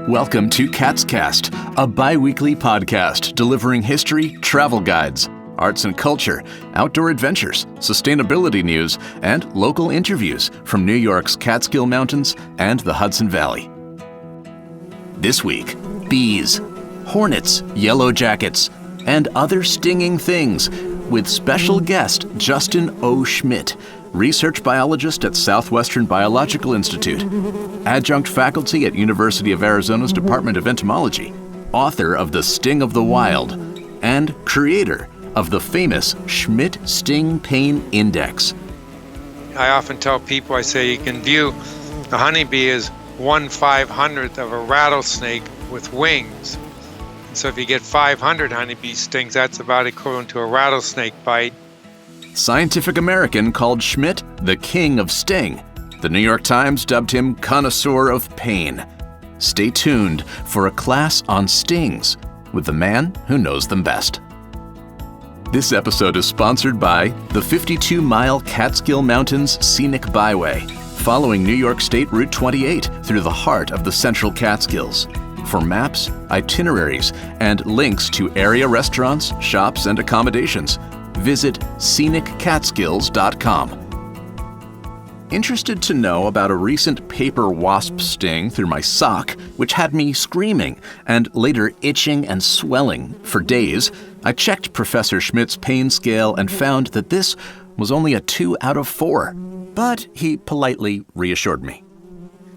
Welcome to Cat's Cast, a bi-weekly podcast delivering history, travel guides, arts and culture, outdoor adventures, sustainability news, and local interviews from New York's Catskill Mountains and the Hudson Valley. This week, bees, hornets, yellow jackets, and other stinging things with special guest Justin O. Schmidt, research biologist at Southwestern Biological Institute, adjunct faculty at University of Arizona's Department of Entomology, author of The Sting of the Wild, and creator of the famous Schmidt Sting Pain Index. I often tell people, I say you can view the honeybee as 1/500th of a rattlesnake with wings. And so if you get 500 honeybee stings, that's about equivalent to a rattlesnake bite. Scientific American called Schmidt the king of sting. The New York Times dubbed him connoisseur of pain. Stay tuned for a class on stings with the man who knows them best. This episode is sponsored by the 52-mile Catskill Mountains Scenic Byway, following New York State Route 28 through the heart of the Central Catskills. For maps, itineraries, and links to area restaurants, shops, and accommodations, visit sceniccatskills.com. Interested to know about a recent paper wasp sting through my sock, which had me screaming and later itching and swelling for days, I checked Professor Schmidt's pain scale and found that this was only a 2 out of 4. But he politely reassured me.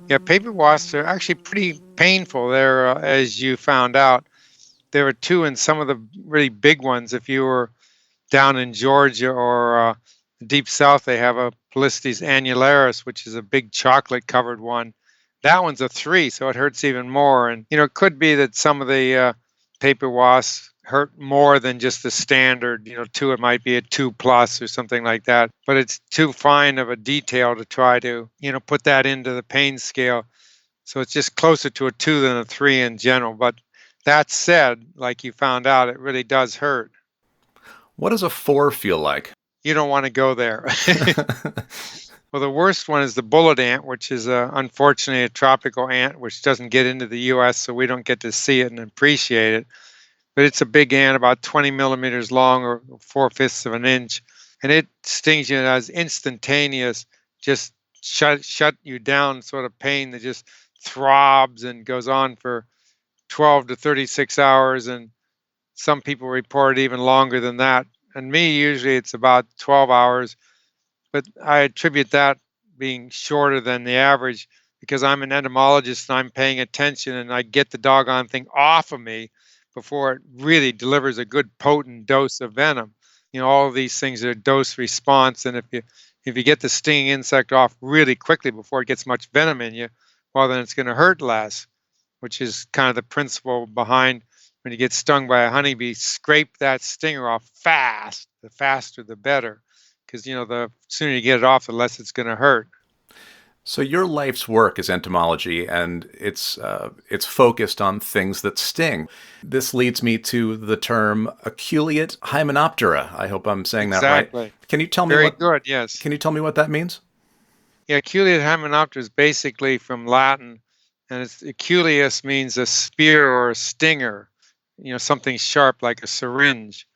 Yeah, paper wasps are actually pretty painful. They're, as you found out, there are 2 in some of the really big ones. If you were down in Georgia or deep south, they have a Polistes annularis, which is a big chocolate-covered one. That one's a 3, so it hurts even more. And, it could be that some of the paper wasps hurt more than just the standard, 2, it might be a 2+ or something like that. But it's too fine of a detail to try to, put that into the pain scale. So it's just closer to a 2 than a 3 in general. But that said, like you found out, it really does hurt. What does a 4 feel like? You don't want to go there. Well, the worst one is the bullet ant, which is unfortunately a tropical ant, which doesn't get into the U.S., so we don't get to see it and appreciate it. But it's a big ant, about 20 millimeters long or 4/5 of an inch. And it stings you and has instantaneous, just shut you down sort of pain that just throbs and goes on for 12 to 36 hours. And some people report even longer than that. And me, usually it's about 12 hours. But I attribute that being shorter than the average because I'm an entomologist and I'm paying attention and I get the doggone thing off of me before it really delivers a good potent dose of venom. All of these things are dose response. And if you get the stinging insect off really quickly before it gets much venom in you, well, then it's going to hurt less, which is kind of the principle behind when you get stung by a honeybee. Scrape that stinger off fast. The faster, the better. Because, the sooner you get it off, the less it's going to hurt. So your life's work is entomology, and it's focused on things that sting. This leads me to the term aculeate hymenoptera. I hope I'm saying that right. Exactly. Can you tell me Very good, yes. Can you tell me what that means? Yeah, aculeate hymenoptera is basically from Latin, and aculeus means a spear or a stinger, something sharp like a syringe.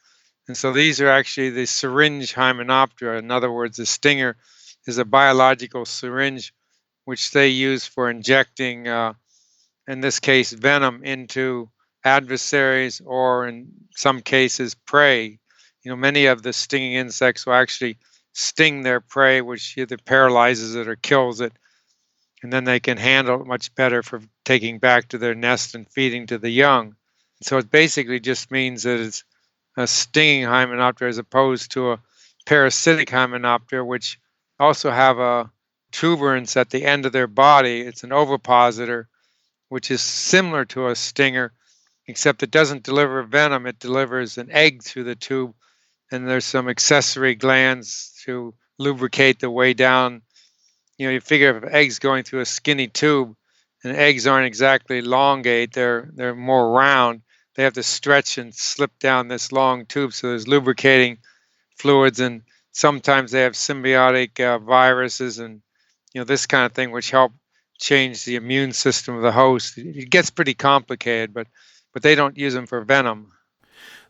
And so these are actually the syringe hymenoptera. In other words, the stinger is a biological syringe which they use for injecting, in this case, venom into adversaries or, in some cases, prey. Many of the stinging insects will actually sting their prey, which either paralyzes it or kills it. And then they can handle it much better for taking back to their nest and feeding to the young. So it basically just means that it's a stinging hymenoptera as opposed to a parasitic hymenoptera, which also have a tuberance at the end of their body. It's an ovipositor, which is similar to a stinger, except it doesn't deliver venom. It delivers an egg through the tube, and there's some accessory glands to lubricate the way down. You figure if eggs going through a skinny tube, and eggs aren't exactly elongate, they're more round. They have to stretch and slip down this long tube, so there's lubricating fluids, and sometimes they have symbiotic viruses and this kind of thing, which help change the immune system of the host. It gets pretty complicated, but they don't use them for venom.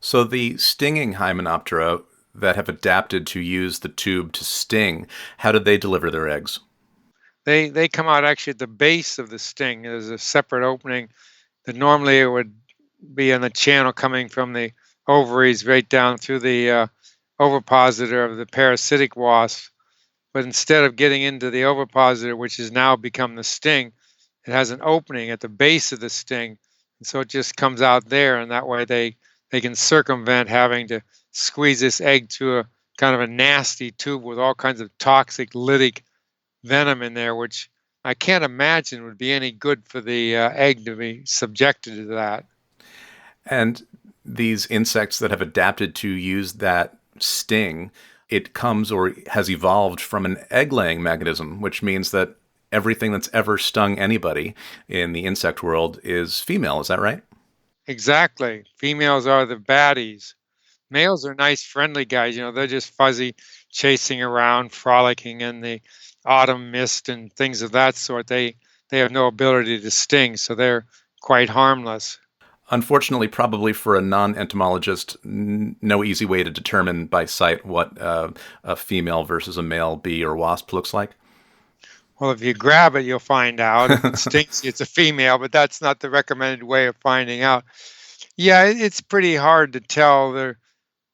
So the stinging Hymenoptera that have adapted to use the tube to sting, how did they deliver their eggs? They come out actually at the base of the sting. There's a separate opening that normally it would be in the channel coming from the ovaries right down through the ovipositor of the parasitic wasp. But instead of getting into the ovipositor, which has now become the sting, it has an opening at the base of the sting. And so it just comes out there, and that way they can circumvent having to squeeze this egg through a kind of a nasty tube with all kinds of toxic lytic venom in there, which I can't imagine would be any good for the egg to be subjected to that. And these insects that have adapted to use that sting, it comes or has evolved from an egg-laying mechanism, which means that everything that's ever stung anybody in the insect world is female. Is that right? Exactly. Females are the baddies. Males are nice, friendly guys. They're just fuzzy, chasing around, frolicking in the autumn mist and things of that sort. They have no ability to sting, so they're quite harmless. Unfortunately, probably for a non-entomologist, no easy way to determine by sight what a female versus a male bee or wasp looks like. Well, if you grab it, you'll find out. If it stings you, it's a female, but that's not the recommended way of finding out. Yeah, it's pretty hard to tell.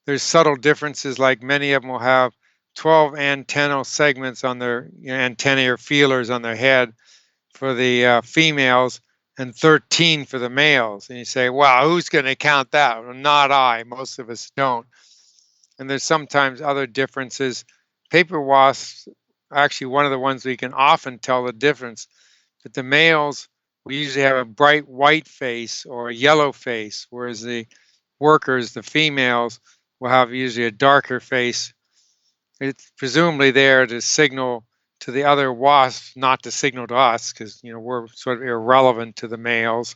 There's subtle differences, like many of them will have 12 antennal segments on their antennae or feelers on their head for the females and 13 for the males. And you say, wow, who's going to count that? Well, not I. Most of us don't. And there's sometimes other differences. Paper wasps are actually one of the ones we can often tell the difference. But the males, we usually have a bright white face or a yellow face, whereas the workers, the females, will have usually a darker face. It's presumably there to signal to the other wasps, not to signal to us, because we're sort of irrelevant to the males,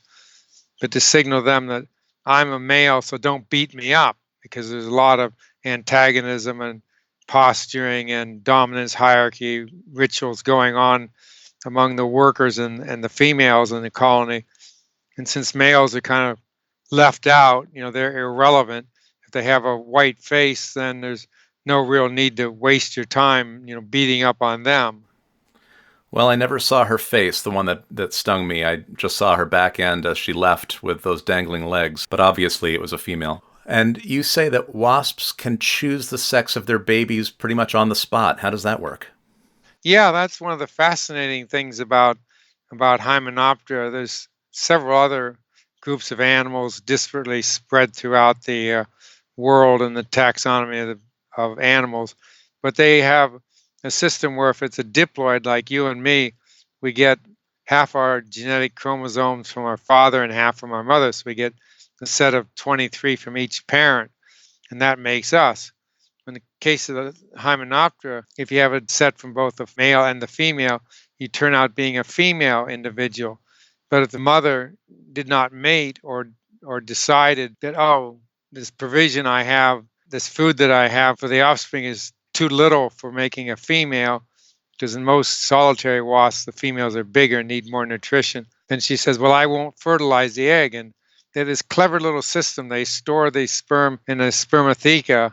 but to signal them that I'm a male, so don't beat me up, because there's a lot of antagonism and posturing and dominance hierarchy rituals going on among the workers and the females in the colony. And since males are kind of left out, they're irrelevant. If they have a white face, then there's no real need to waste your time, beating up on them. Well, I never saw her face, the one that stung me. I just saw her back end as she left with those dangling legs, but obviously it was a female. And you say that wasps can choose the sex of their babies pretty much on the spot. How does that work? Yeah, that's one of the fascinating things about Hymenoptera. There's several other groups of animals disparately spread throughout the world in the taxonomy of animals, but they have a system where if it's a diploid like you and me, we get half our genetic chromosomes from our father and half from our mother. So we get a set of 23 from each parent, and that makes us. In the case of the Hymenoptera, if you have a set from both the male and the female, you turn out being a female individual. But if the mother did not mate or decided that, oh, this provision I have, this food that I have for the offspring is too little for making a female, because in most solitary wasps, the females are bigger and need more nutrition, then she says, well, I won't fertilize the egg. And they have this clever little system. They store the sperm in a spermatheca.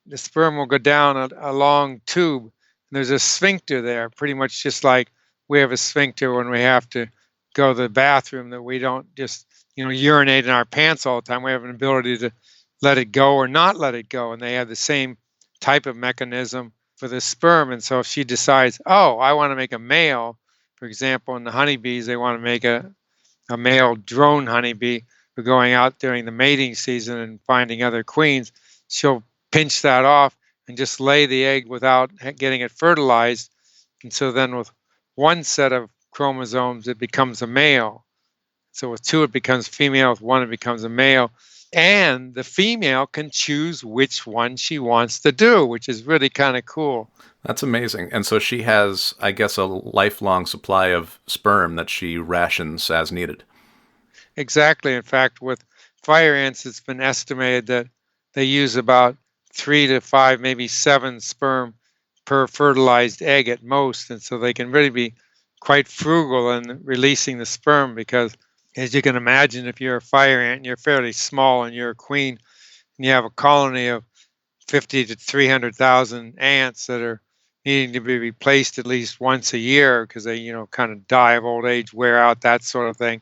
The sperm will go down a long tube. And there's a sphincter there, pretty much just like we have a sphincter when we have to go to the bathroom, that we don't just urinate in our pants all the time. We have an ability to let it go or not let it go. And they have the same type of mechanism for the sperm. And so if she decides, oh, I want to make a male, for example, in the honeybees, they want to make a male drone honeybee for going out during the mating season and finding other queens, she'll pinch that off and just lay the egg without getting it fertilized. And so then with one set of chromosomes, it becomes a male. So with two, it becomes female. With one, it becomes a male. And the female can choose which one she wants to do, which is really kind of cool. That's amazing. And so she has, I guess, a lifelong supply of sperm that she rations as needed. Exactly. In fact, with fire ants, it's been estimated that they use about 3 to 5, maybe 7 sperm per fertilized egg at most. And so they can really be quite frugal in releasing the sperm because, as you can imagine, if you're a fire ant and you're fairly small and you're a queen and you have a colony of 50 to 300,000 ants that are needing to be replaced at least once a year because they, kind of die of old age, wear out, that sort of thing.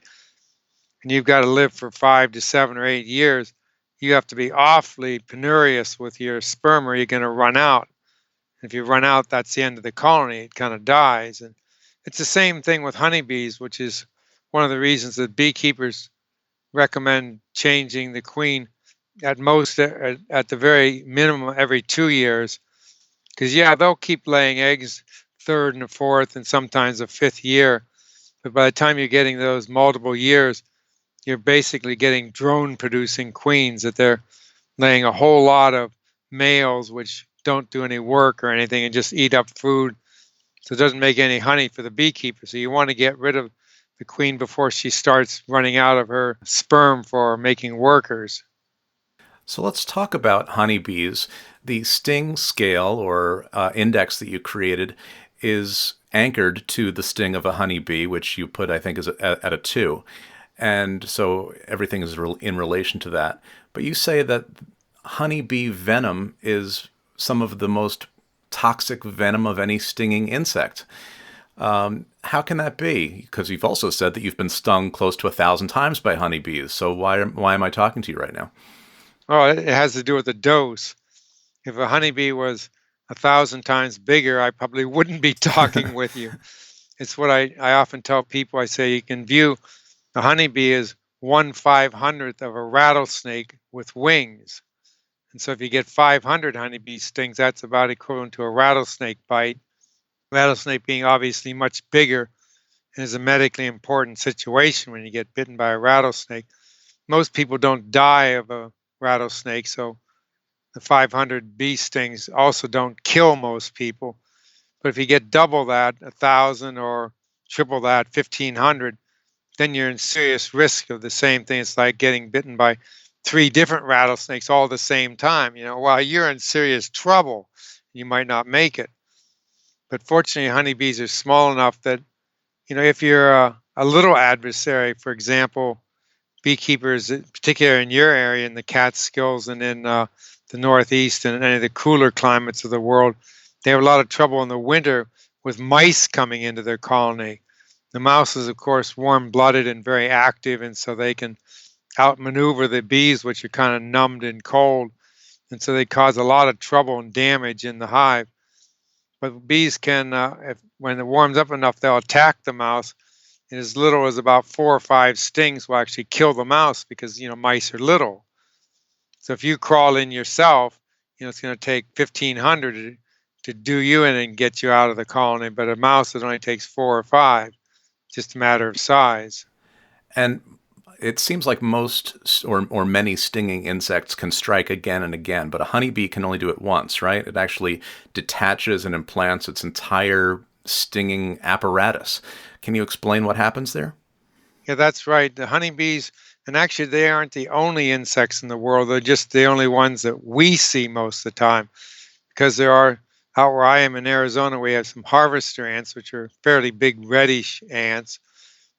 And you've got to live for 5 to 7 or 8 years. You have to be awfully penurious with your sperm or you're going to run out. If you run out, that's the end of the colony. It kind of dies. And it's the same thing with honeybees, which is one of the reasons that beekeepers recommend changing the queen at most, at the very minimum, every 2 years. Because, yeah, they'll keep laying eggs third and a fourth and sometimes a fifth year. But by the time you're getting those multiple years, you're basically getting drone producing queens that they're laying a whole lot of males which don't do any work or anything and just eat up food. So it doesn't make any honey for the beekeeper. So you want to get rid of the queen before she starts running out of her sperm for making workers. So let's talk about honeybees. The sting scale or index that you created is anchored to the sting of a honeybee, which you put, I think, is at a 2. And so everything is in relation to that. But you say that honeybee venom is some of the most toxic venom of any stinging insect. How can that be? Because you've also said that you've been stung close to 1,000 times by honeybees. So why am I talking to you right now? Oh, it has to do with the dose. If a honeybee was 1,000 times bigger, I probably wouldn't be talking with you. It's what I often tell people. I say you can view a honeybee as 1/500th of a rattlesnake with wings. And so if you get 500 honeybee stings, that's about equivalent to a rattlesnake bite. Rattlesnake being obviously much bigger and is a medically important situation when you get bitten by a rattlesnake. Most people don't die of a rattlesnake, so the 500 bee stings also don't kill most people. But if you get double that, 1,000, or triple that, 1,500, then you're in serious risk of the same thing. It's like getting bitten by 3 different rattlesnakes all at the same time. Well, you're in serious trouble. You might not make it. But fortunately, honeybees are small enough that, if you're a little adversary, for example, beekeepers, particularly in your area, in the Catskills and in the Northeast and any of the cooler climates of the world, they have a lot of trouble in the winter with mice coming into their colony. The mouse is, of course, warm-blooded and very active, and so they can outmaneuver the bees, which are kind of numbed and cold, and so they cause a lot of trouble and damage in the hive. But bees can, when it warms up enough, they'll attack the mouse. And as little as about 4 or 5 stings will actually kill the mouse because, mice are little. So if you crawl in yourself, it's going to take 1,500 to do you in and get you out of the colony. But a mouse, it only takes 4 or 5, just a matter of size. And it seems like most or many stinging insects can strike again and again, but a honeybee can only do it once, right? It actually detaches and implants its entire stinging apparatus. Can you explain what happens there? Yeah, that's right. The honeybees, and actually they aren't the only insects in the world. They're just the only ones that we see most of the time, because there are, out where I am in Arizona, we have some harvester ants, which are fairly big reddish ants,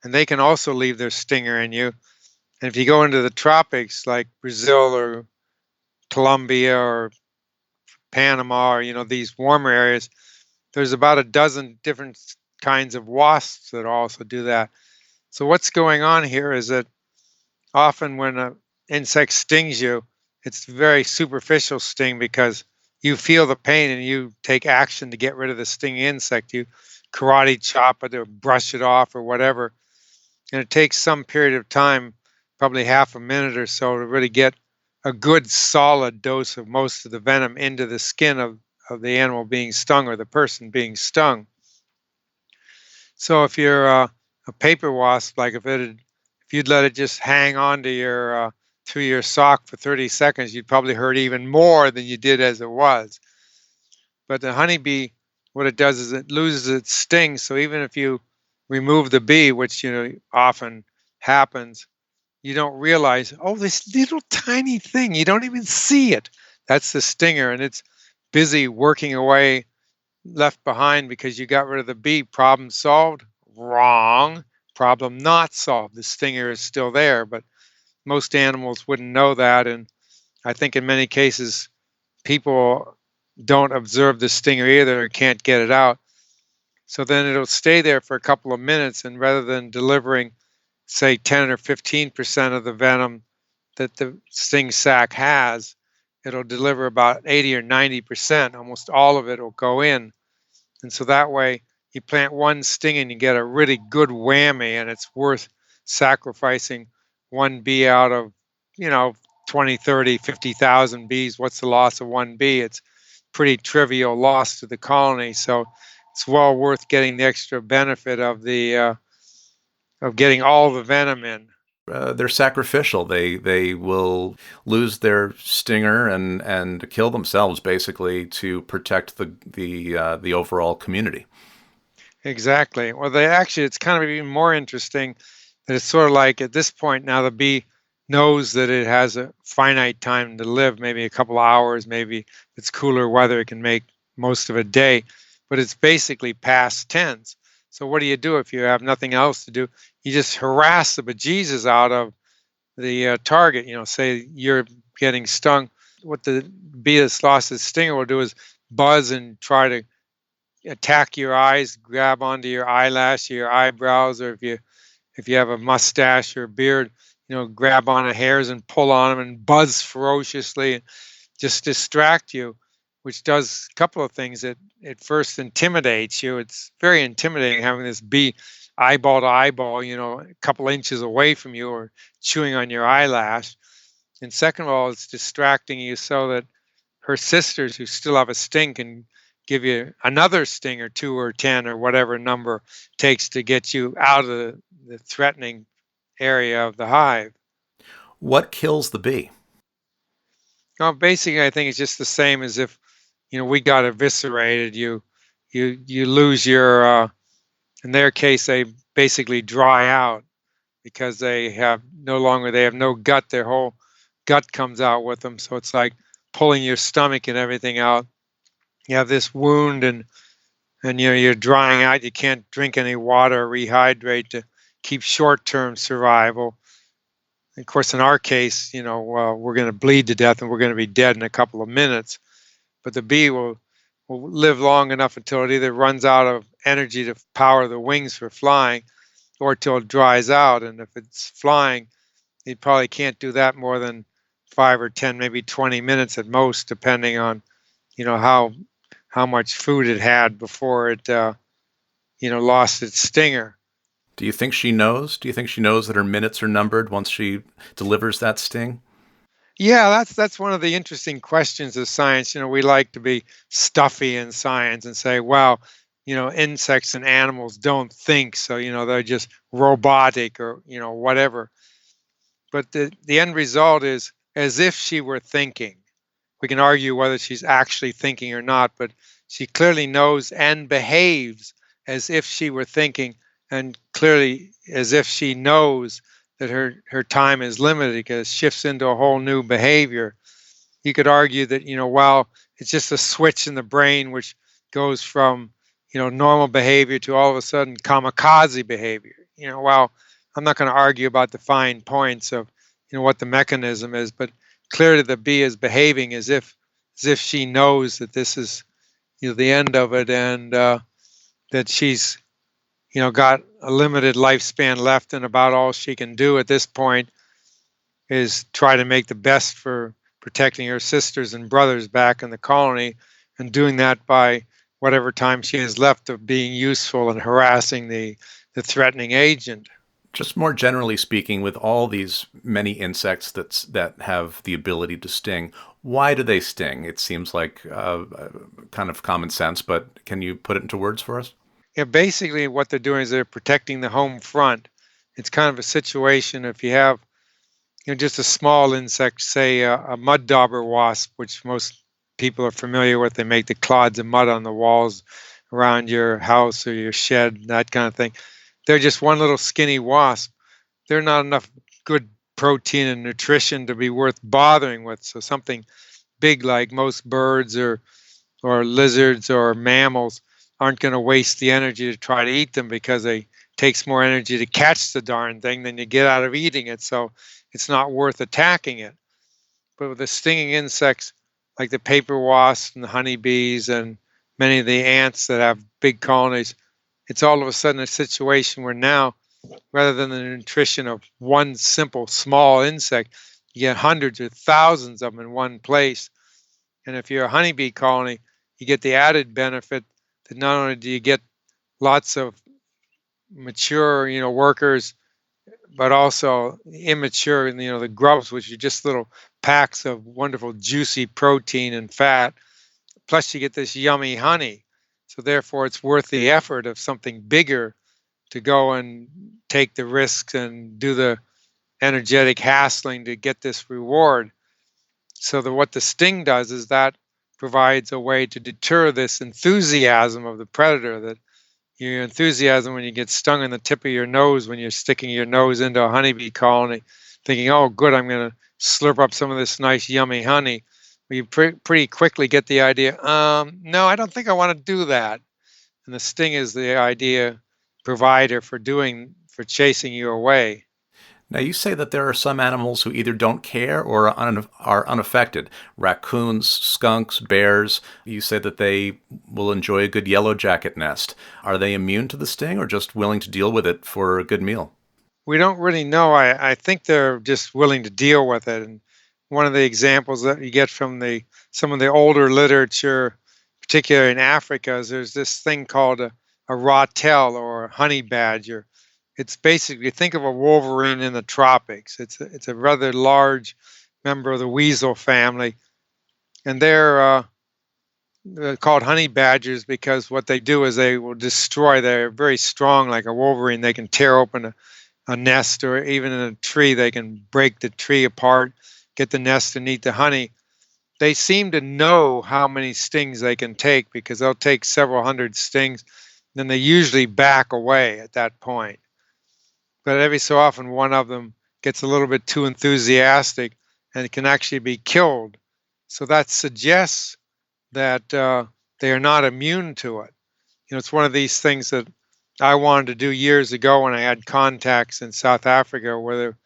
and they can also leave their stinger in you. And if you go into the tropics like Brazil or Colombia or Panama or, these warmer areas, there's about a dozen different kinds of wasps that also do that. So what's going on here is that often when an insect stings you, it's a very superficial sting because you feel the pain and you take action to get rid of the stinging insect. You karate chop it or brush it off or whatever. And it takes some period of time, probably half a minute or so, to really get a good solid dose of most of the venom into the skin of the animal being stung or the person being stung. So if you're a paper wasp, like if you'd let it just hang on to your sock for 30 seconds, you'd probably hurt even more than you did as it was. But the honeybee, what it does is it loses its sting. So even if you remove the bee, which often happens, you don't realize, oh, this little tiny thing, you don't even see it. That's the stinger, and it's busy working away, left behind because you got rid of the bee. Problem solved, Wrong. Problem not solved. The stinger is still there, but most animals wouldn't know that. And I think in many cases, people don't observe the stinger either and can't get it out. So then it'll stay there for a couple of minutes, and rather than delivering, say, 10 or 15% of the venom that the sting sac has, it'll deliver about 80 or 90%. Almost all of it will go in. And so that way, you plant one sting and you get a really good whammy, and it's worth sacrificing one bee out of, you know, 20, 30, 50,000 bees. What's the loss of one bee? It's pretty trivial loss to the colony. So it's well worth getting the extra benefit of getting all the venom in. They're sacrificial. They will lose their stinger and kill themselves basically to protect the overall community. Exactly. Well, they actually, it's kind of even more interesting that it's sort of like at this point now the bee knows that it has a finite time to live, maybe a couple of hours, maybe if it's cooler weather, it can make most of a day, but it's basically past tense. So what do you do if you have nothing else to do? You just harass the bejesus out of the target. You know, say you're getting stung. What the bee that's lost its stinger will do is buzz and try to attack your eyes, grab onto your eyelash, your eyebrows, or if you have a mustache or a beard, you know, grab on the hairs and pull on them and buzz ferociously and just distract you, which does a couple of things. It first intimidates you. It's very intimidating having this bee eyeball to eyeball, you know, a couple inches away from you or chewing on your eyelash. And second of all, it's distracting you so that her sisters who still have a sting can give you another sting or 2 or 10 or whatever number takes to get you out of the threatening area of the hive. What kills the bee? Well, basically, I think it's just the same as if, you know, we got eviscerated. You lose your. In their case, they basically dry out because they have no gut. Their whole gut comes out with them. So it's like pulling your stomach and everything out. You have this wound, and you know you're drying out. You can't drink any water or rehydrate to keep short-term survival. Of course, in our case, you know, we're going to bleed to death and we're going to be dead in a couple of minutes. But the bee will live long enough until it either runs out of energy to power the wings for flying or till it dries out. And if it's flying, it probably can't do that more than 5 or 10, maybe 20 minutes at most, depending on, you know, how much food it had before it, you know, lost its stinger. Do you think she knows? Do you think she knows that her minutes are numbered once she delivers that sting? Yeah, that's one of the interesting questions of science. You know, we like to be stuffy in science and say, well, you know, insects and animals don't think, so you know they're just robotic or you know whatever. But the end result is as if she were thinking. We can argue whether she's actually thinking or not, but she clearly knows and behaves as if she were thinking, and clearly as if she knows that her time is limited because it shifts into a whole new behavior. You could argue that, you know, well, it's just a switch in the brain which goes from, you know, normal behavior to all of a sudden kamikaze behavior. You know, well, I'm not going to argue about the fine points of, you know, what the mechanism is, but clearly the bee is behaving as if she knows that this is, you know, the end of it, and that she's, you know, got a limited lifespan left, and about all she can do at this point is try to make the best for protecting her sisters and brothers back in the colony, and doing that by whatever time she has left of being useful and harassing the threatening agent. Just more generally speaking, with all these many insects that have the ability to sting, why do they sting? It seems like kind of common sense, but can you put it into words for us? Yeah, basically what they're doing is they're protecting the home front. It's kind of a situation if you have, you know, just a small insect, say a mud dauber wasp, which most people are familiar with. They make the clods of mud on the walls around your house or your shed, that kind of thing. They're just one little skinny wasp. They're not enough good protein and nutrition to be worth bothering with. So something big like most birds or lizards or mammals aren't going to waste the energy to try to eat them because they takes more energy to catch the darn thing than you get out of eating it. So it's not worth attacking it. But with the stinging insects like the paper wasps and the honeybees and many of the ants that have big colonies, it's all of a sudden a situation where now, rather than the nutrition of one simple small insect, you get hundreds or thousands of them in one place. And if you're a honeybee colony, you get the added benefit that not only do you get lots of mature, workers, but also immature, the grubs, which are just little packs of wonderful, juicy protein and fat. Plus, you get this yummy honey. So therefore, it's worth the effort of something bigger to go and take the risks and do the energetic hassling to get this reward. So what the sting does is that provides a way to deter this enthusiasm of the predator, that your enthusiasm when you get stung on the tip of your nose when you're sticking your nose into a honeybee colony, thinking, oh, good, I'm going to slurp up some of this nice, yummy honey. Well, you pretty quickly get the idea, no, I don't think I want to do that. And the sting is the idea provider for chasing you away. Now, you say that there are some animals who either don't care or are unaffected. Raccoons, skunks, bears. You say that they will enjoy a good yellow jacket nest. Are they immune to the sting or just willing to deal with it for a good meal? We don't really know. I think they're just willing to deal with it. And one of the examples that you get from some of the older literature, particularly in Africa, is there's this thing called a rotel or a honey badger. It's basically, think of a wolverine in the tropics. It's a rather large member of the weasel family, and they're called honey badgers because what they do is they will destroy. They're very strong, like a wolverine. They can tear open a nest, or even in a tree, they can break the tree apart, get the nest and eat the honey. They seem to know how many stings they can take because they'll take several hundred stings, then they usually back away at that point. But every so often, one of them gets a little bit too enthusiastic and it can actually be killed. So that suggests that they are not immune to it. It's one of these things that I wanted to do years ago when I had contacts in South Africa where there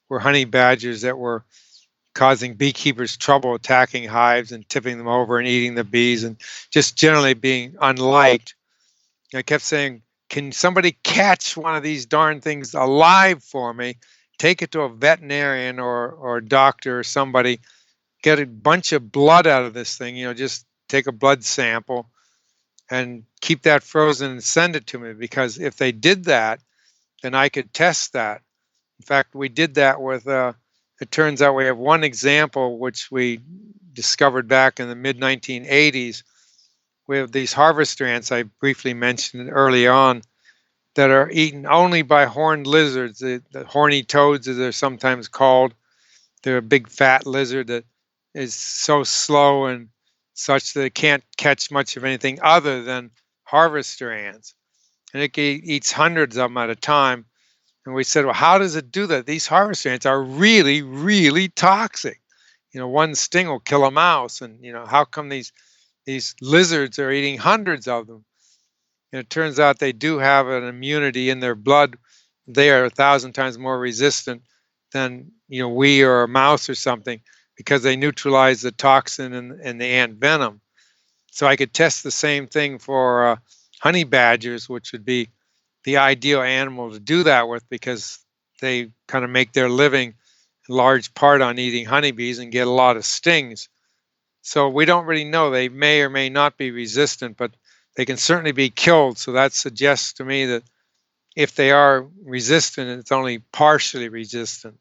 were honey badgers that were causing beekeepers trouble, attacking hives and tipping them over and eating the bees and just generally being unliked. I kept saying, can somebody catch one of these darn things alive for me, take it to a veterinarian or a doctor or somebody, get a bunch of blood out of this thing, just take a blood sample and keep that frozen and send it to me, because if they did that, then I could test that. In fact, we did that with, it turns out we have one example which we discovered back in the mid-1980s. We have these harvester ants I briefly mentioned early on that are eaten only by horned lizards, the horny toads as they're sometimes called. They're a big fat lizard that is so slow and such that it can't catch much of anything other than harvester ants. And it eats hundreds of them at a time. And we said, well, how does it do that? These harvester ants are really, really toxic. One sting will kill a mouse. And, how come these lizards are eating hundreds of them? And it turns out they do have an immunity in their blood. They are 1,000 times more resistant than, we or a mouse or something, because they neutralize the toxin in the ant venom. So I could test the same thing for honey badgers, which would be the ideal animal to do that with, because they kind of make their living in large part on eating honeybees and get a lot of stings. So we don't really know. They may or may not be resistant, but they can certainly be killed. So that suggests to me that if they are resistant, it's only partially resistant.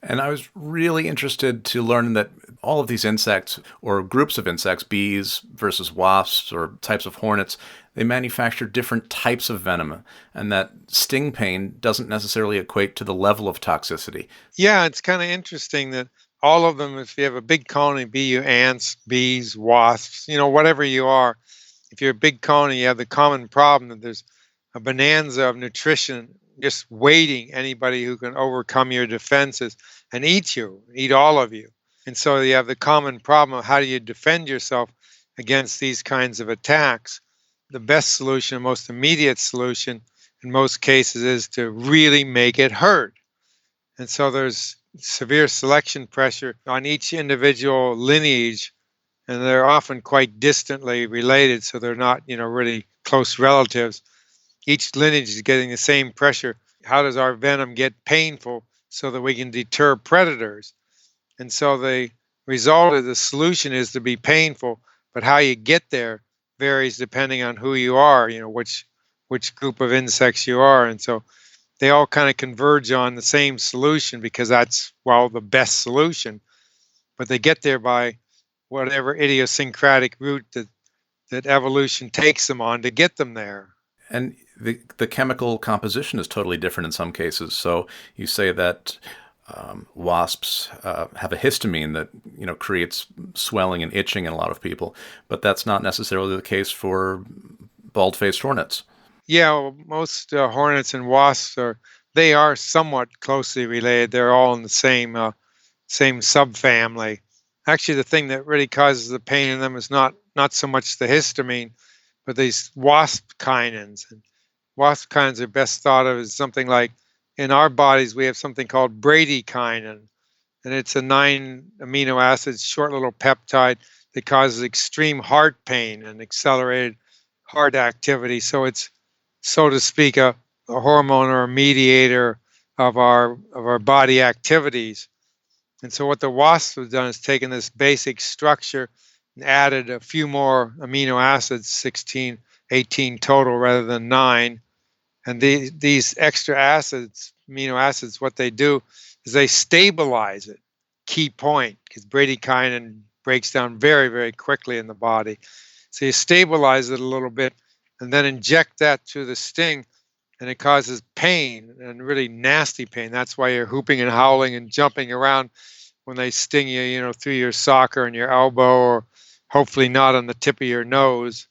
And I was really interested to learn that all of these insects, or groups of insects, bees versus wasps or types of hornets, they manufacture different types of venom, and that sting pain doesn't necessarily equate to the level of toxicity. Yeah, it's kind of interesting that all of them, if you have a big colony, be you ants, bees, wasps, whatever you are, if you're a big colony, you have the common problem that there's a bonanza of nutrition just waiting anybody who can overcome your defenses and eat all of you. And so you have the common problem of how do you defend yourself against these kinds of attacks. The best solution, most immediate solution, in most cases is to really make it hurt. And so there's severe selection pressure on each individual lineage, and they're often quite distantly related, so they're not, really close relatives. Each lineage is getting the same pressure. How does our venom get painful so that we can deter predators? And so the result of the solution is to be painful, but how you get there varies depending on who you are, which group of insects you are. And so they all kind of converge on the same solution because that's, well, the best solution. But they get there by whatever idiosyncratic route that evolution takes them on to get them there. And the chemical composition is totally different in some cases. So you say that wasps have a histamine that creates swelling and itching in a lot of people, but that's not necessarily the case for bald-faced hornets. Yeah, well, most hornets and wasps are somewhat closely related. They're all in the same subfamily. Actually, the thing that really causes the pain in them is not so much the histamine, but these wasp kinins. And wasp kinins are best thought of as something like, in our bodies we have something called bradykinin, and it's a 9 amino acid short little peptide that causes extreme heart pain and accelerated heart activity. So it's, so to speak, a hormone or a mediator of our body activities. And so what the wasps have done is taken this basic structure and added a few more amino acids, 16, 18 total rather than 9. And these extra acids, amino acids, what they do is they stabilize it. Key point, because bradykinin breaks down very, very quickly in the body. So you stabilize it a little bit and then inject that to the sting, and it causes pain, and really nasty pain. That's why you're hooping and howling and jumping around when they sting you, through your sock or in your elbow, or hopefully not on the tip of your nose.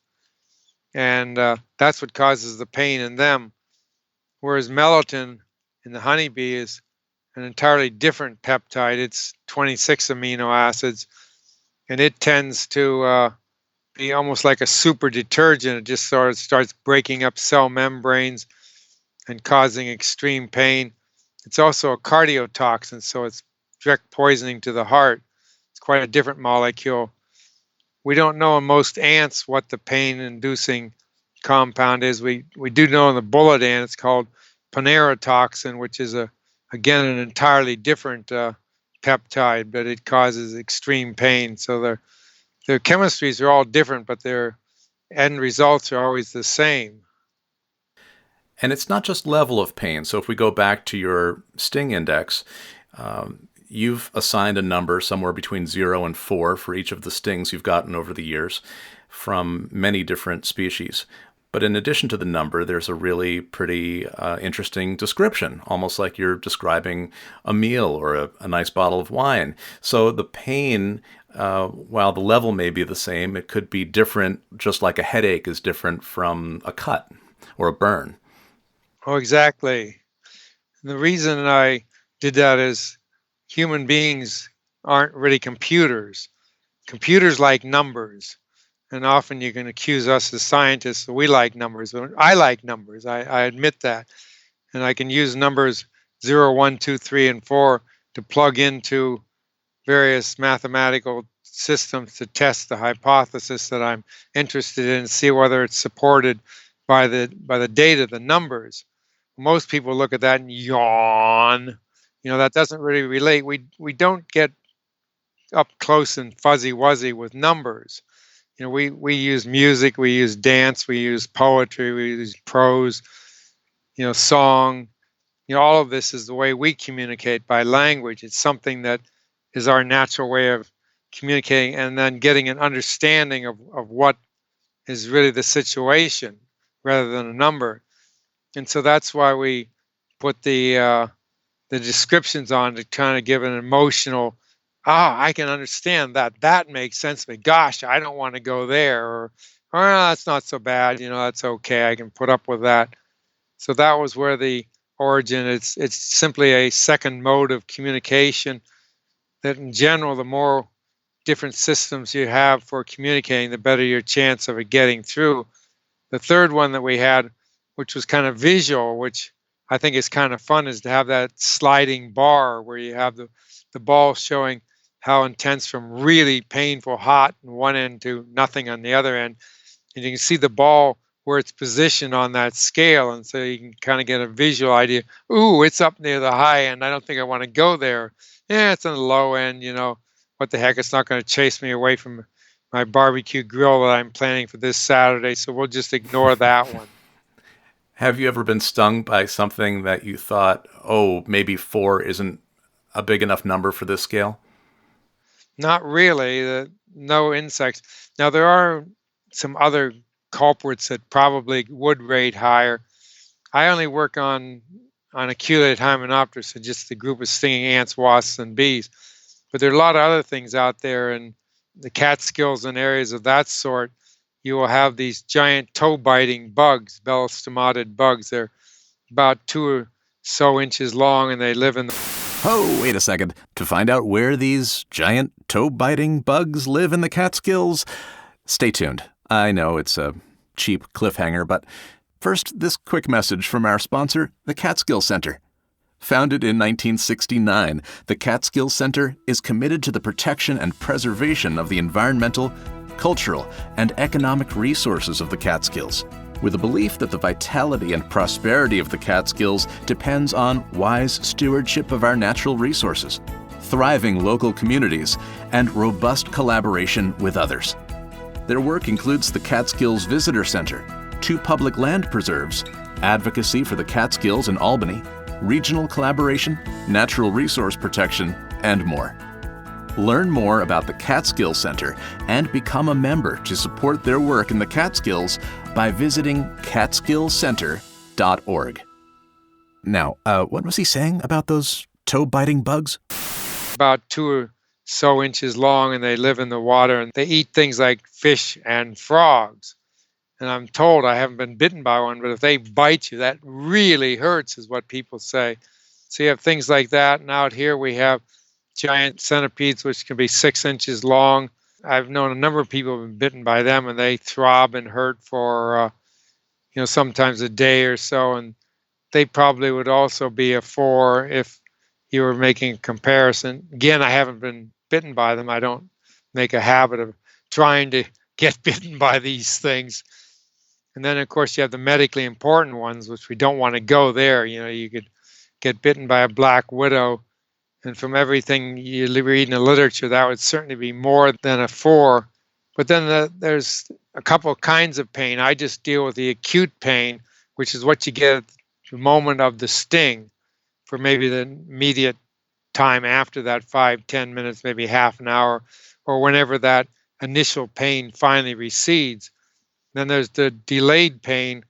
And that's what causes the pain in them. Whereas melatonin in the honeybee is an entirely different peptide. It's 26 amino acids, and it tends to be almost like a super detergent. It just sort of starts breaking up cell membranes and causing extreme pain. It's also a cardiotoxin, so it's direct poisoning to the heart. It's quite a different molecule. We don't know in most ants what the pain-inducing compound is. We do know in the bullet ant it's called ponerotoxin, which is again an entirely different peptide, but it causes extreme pain. So their chemistries are all different, but their end results are always the same. And it's not just level of pain. So if we go back to your sting index, you've assigned a number somewhere between 0 and 4 for each of the stings you've gotten over the years from many different species. But in addition to the number, there's a really pretty interesting description, almost like you're describing a meal or a nice bottle of wine. So the pain, while the level may be the same, it could be different, just like a headache is different from a cut or a burn. Oh, exactly. And the reason I did that is human beings aren't really computers. Computers like numbers. And often you can accuse us as scientists that we like numbers. I like numbers. I admit that. And I can use numbers 0, 1, 2, 3, and 4 to plug into various mathematical systems to test the hypothesis that I'm interested in and see whether it's supported by the data, the numbers. Most people look at that and yawn. That doesn't really relate. We don't get up close and fuzzy wuzzy with numbers. We use music, we use dance, we use poetry, we use prose, song. All of this is the way we communicate by language. It's something that is our natural way of communicating and then getting an understanding of what is really the situation rather than a number. And so that's why we put the descriptions on to kind of give an emotional, I can understand that. That makes sense to me. Gosh, I don't want to go there. Or that's not so bad. That's okay. I can put up with that. So that was where the origin. It's simply a second mode of communication that in general, the more different systems you have for communicating, the better your chance of it getting through. The third one that we had which was kind of visual, which I think is kind of fun, is to have that sliding bar where you have the ball showing how intense from really painful hot on one end to nothing on the other end. And you can see the ball where it's positioned on that scale. And so you can kind of get a visual idea. Ooh, it's up near the high end. I don't think I want to go there. Yeah, it's on the low end. What the heck? It's not going to chase me away from my barbecue grill that I'm planning for this Saturday. So we'll just ignore that one. Have you ever been stung by something that you thought, oh, maybe 4 isn't a big enough number for this scale? Not really. No insects. Now, there are some other culprits that probably would rate higher. I only work on Aculeated Hymenopterus, so just the group of stinging ants, wasps, and bees. But there are a lot of other things out there, and the Catskills and areas of that sort, you will have these giant toe-biting bugs, bellostomatid bugs. They're about 2 or so inches long, and they live in the... Oh, wait a second. To find out where these giant toe-biting bugs live in the Catskills, stay tuned. I know it's a cheap cliffhanger, but first, this quick message from our sponsor, the Catskill Center. Founded in 1969, the Catskill Center is committed to the protection and preservation of the environmental, cultural, and economic resources of the Catskills, with a belief that the vitality and prosperity of the Catskills depends on wise stewardship of our natural resources, thriving local communities, and robust collaboration with others. Their work includes the Catskills Visitor Center, 2 public land preserves, advocacy for the Catskills in Albany, regional collaboration, natural resource protection, and more. Learn more about the Catskill Center and become a member to support their work in the Catskills by visiting catskillcenter.org. Now, what was he saying about those toe-biting bugs? About 2 or so inches long, and they live in the water, and they eat things like fish and frogs. And I'm told, I haven't been bitten by one, but if they bite you, that really hurts, is what people say. So you have things like that. And out here we have giant centipedes, which can be 6 inches long. I've known a number of people who've been bitten by them, and they throb and hurt for, sometimes a day or so. And they probably would also be a 4 if you were making a comparison. Again, I haven't been bitten by them. I don't make a habit of trying to get bitten by these things. And then, of course, you have the medically important ones, which we don't want to go there. You could get bitten by a black widow. And from everything you read in the literature, that would certainly be more than a 4. But then there's a couple of kinds of pain. I just deal with the acute pain, which is what you get at the moment of the sting, for maybe the immediate time after that, 5-10 minutes, maybe half an hour, or whenever that initial pain finally recedes. Then there's the delayed pain,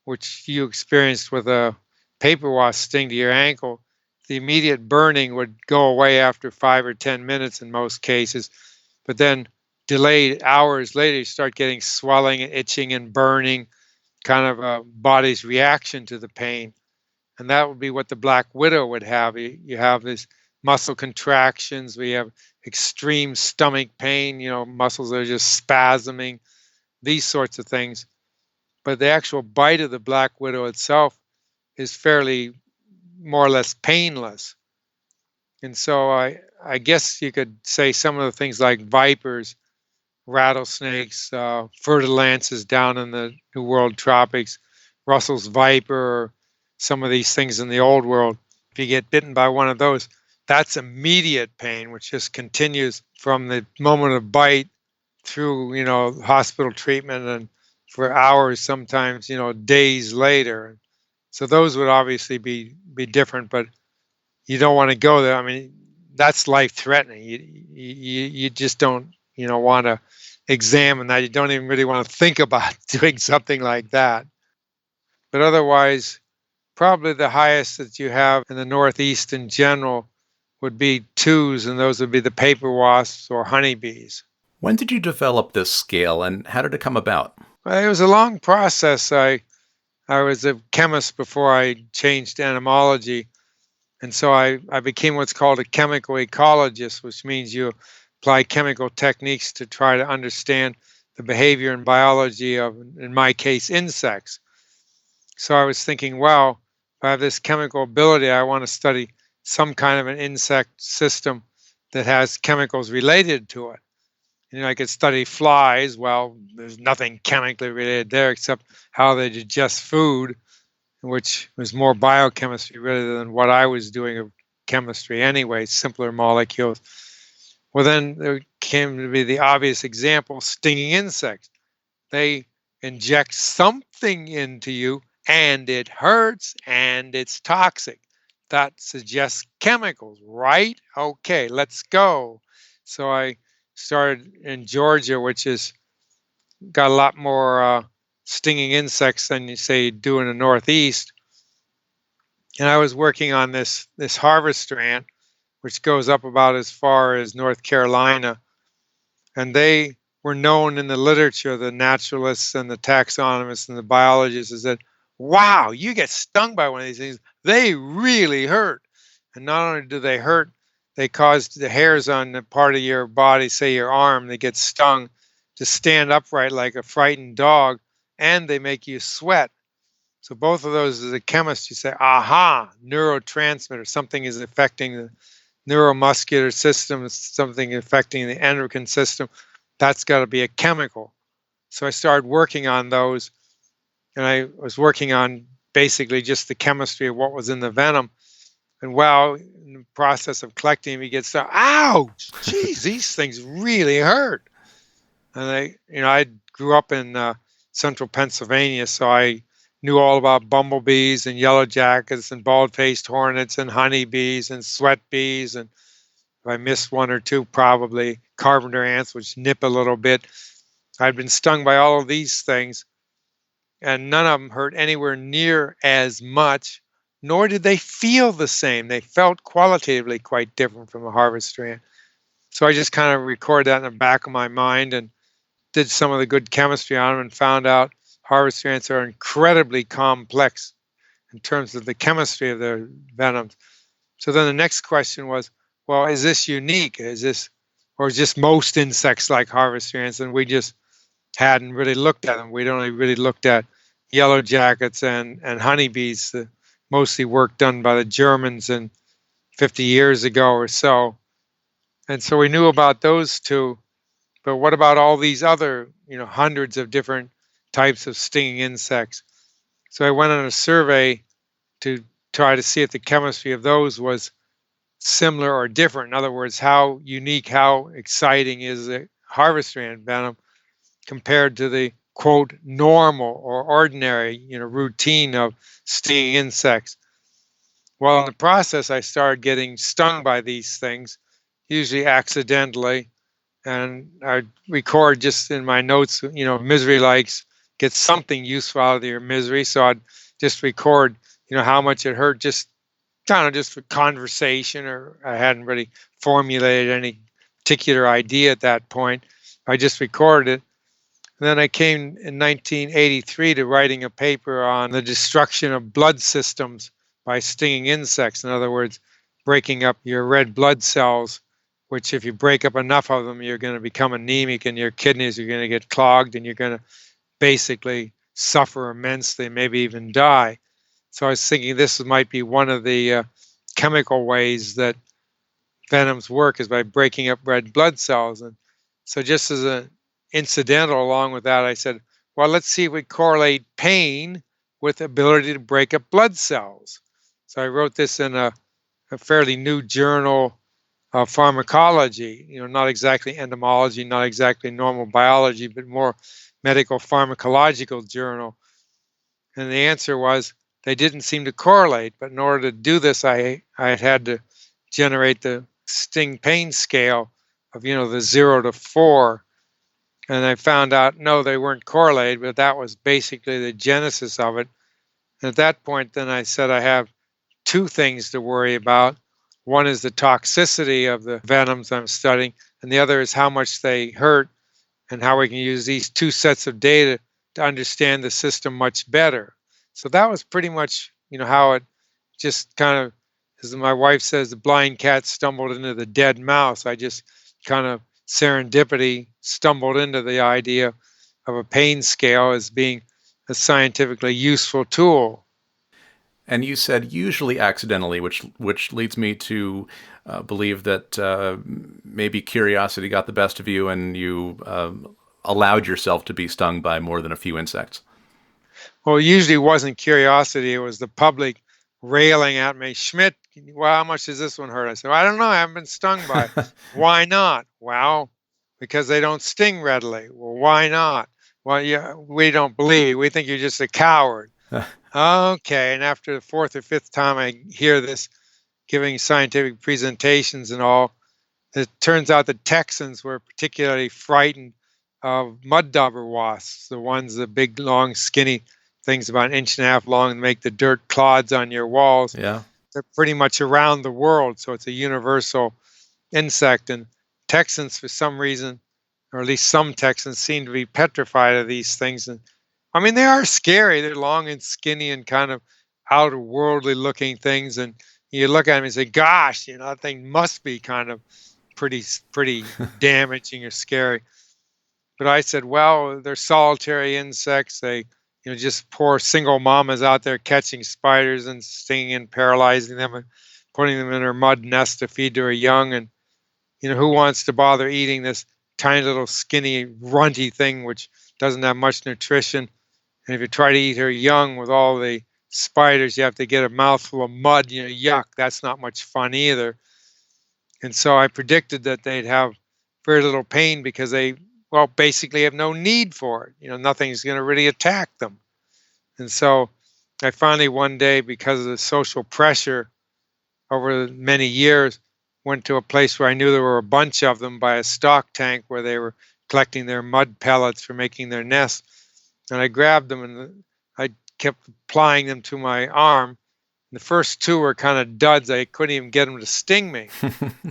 which you experienced with a paper wasp sting to your ankle. The immediate burning would go away after 5 or 10 minutes in most cases, but then delayed hours later, you start getting swelling and itching and burning, kind of a body's reaction to the pain. And that would be what the black widow would have. You have these muscle contractions. We have extreme stomach pain, muscles that are just spasming, these sorts of things. But the actual bite of the black widow itself is fairly more or less painless. And so I guess you could say some of the things like vipers, rattlesnakes, fer-de-lances down in the New World tropics, Russell's viper, or some of these things in the Old World. If you get bitten by one of those, that's immediate pain, which just continues from the moment of bite through, hospital treatment and for hours, sometimes, days later. So those would obviously be different, but you don't want to go there. I mean, that's life-threatening. You just don't, want to examine that. You don't even really want to think about doing something like that. But otherwise, probably the highest that you have in the Northeast in general would be 2s, and those would be the paper wasps or honeybees. When did you develop this scale, and how did it come about? Well, it was a long process. I was a chemist before I changed entomology, and so I became what's called a chemical ecologist, which means you apply chemical techniques to try to understand the behavior and biology of, in my case, insects. So I was thinking, well, if I have this chemical ability, I want to study some kind of an insect system that has chemicals related to it. I could study flies. Well, there's nothing chemically related there except how they digest food, which was more biochemistry rather than what I was doing of chemistry anyway, simpler molecules. Well, then there came to be the obvious example, stinging insects. They inject something into you and it hurts and it's toxic. That suggests chemicals, right? Okay, let's go. So I started in Georgia, which is got a lot more stinging insects than you say you do in the Northeast. And I was working on this harvester ant, which goes up about as far as North Carolina, and they were known in the literature, the naturalists and the taxonomists and the biologists, is that, wow, you get stung by one of these things, they really hurt. And not only do they hurt, they cause the hairs on the part of your body, say your arm, they get stung to stand upright like a frightened dog, and they make you sweat. So both of those, as a chemist, you say, aha, neurotransmitter, something is affecting the neuromuscular system, something affecting the endocrine system. That's got to be a chemical. So I started working on those, and I was working on basically just the chemistry of what was in the venom. And while in the process of collecting them, he gets to, ouch, geez, these things really hurt. And I grew up in central Pennsylvania, so I knew all about bumblebees and yellow jackets and bald-faced hornets and honeybees and sweat bees. And if I missed one or two, probably carpenter ants, which nip a little bit. I'd been stung by all of these things, and none of them hurt anywhere near as much, nor did they feel the same. They felt qualitatively quite different from a harvester ant. So I just kind of recorded that in the back of my mind and did some of the good chemistry on them and found out harvester ants are incredibly complex in terms of the chemistry of their venoms. So then the next question was, well, is this unique? Or is just most insects like harvester ants? And we just hadn't really looked at them. We'd only really looked at yellow jackets and honeybees, the mostly work done by the Germans 50 years ago or so. And so we knew about those two, but what about all these other, hundreds of different types of stinging insects? So I went on a survey to try to see if the chemistry of those was similar or different. In other words, how unique, how exciting is the harvester ant venom compared to the quote normal or ordinary, routine of stinging insects. Well, in the process, I started getting stung by these things, usually accidentally, and I record just in my notes, misery likes, get something useful out of your misery. So I'd just record, how much it hurt, just kind of just for conversation, or I hadn't really formulated any particular idea at that point. I just recorded it. And then I came in 1983 to writing a paper on the destruction of blood systems by stinging insects. In other words, breaking up your red blood cells, which if you break up enough of them, you're going to become anemic and your kidneys are going to get clogged and you're going to basically suffer immensely, maybe even die. So I was thinking this might be one of the chemical ways that venoms work, is by breaking up red blood cells. And so just as an incidental along with that, I said, well, let's see if we correlate pain with the ability to break up blood cells. So I wrote this in a fairly new journal of pharmacology, not exactly entomology, not exactly normal biology, but more medical pharmacological journal. And the answer was they didn't seem to correlate. But in order to do this, I had to generate the sting pain scale of, the 0 to 4. And I found out, no, they weren't correlated, but that was basically the genesis of it. And at that point, then I said, I have two things to worry about. One is the toxicity of the venoms I'm studying, and the other is how much they hurt and how we can use these two sets of data to understand the system much better. So that was pretty much, how it just kind of, as my wife says, the blind cat stumbled into the dead mouse. I just kind of serendipity stumbled into the idea of a pain scale as being a scientifically useful tool. And you said usually accidentally, which leads me to believe that maybe curiosity got the best of you, and you allowed yourself to be stung by more than a few insects. Well, it usually wasn't curiosity, it was the public railing at me. Schmidt, well, how much does this one hurt? I said, well, I don't know. I haven't been stung by it. Why not? Well, because they don't sting readily. Well, why not? Well, yeah, we don't believe you. We think you're just a coward. Okay. And after the fourth or fifth time I hear this, giving scientific presentations and all, it turns out the Texans were particularly frightened of mud dauber wasps, the ones, the big, long, skinny things about an inch and a half long and make the dirt clods on your walls. Yeah. They're pretty much around the world, so it's a universal insect. And Texans, for some reason, or at least some Texans, seem to be petrified of these things. And I mean, they are scary. They're long and skinny and kind of outer worldly looking things. And you look at them and say, gosh, that thing must be kind of pretty damaging or scary. But I said, well, they're solitary insects. They, just poor single mamas out there catching spiders and stinging and paralyzing them and putting them in her mud nest to feed to her young. And, who wants to bother eating this tiny little skinny runty thing which doesn't have much nutrition? And if you try to eat her young with all the spiders, you have to get a mouthful of mud. Yuck, that's not much fun either. And so I predicted that they'd have very little pain because they, well, basically have no need for it. Nothing's going to really attack them. And so I finally one day, because of the social pressure over many years, went to a place where I knew there were a bunch of them by a stock tank where they were collecting their mud pellets for making their nests. And I grabbed them and I kept applying them to my arm. The first two were kind of duds. I couldn't even get them to sting me.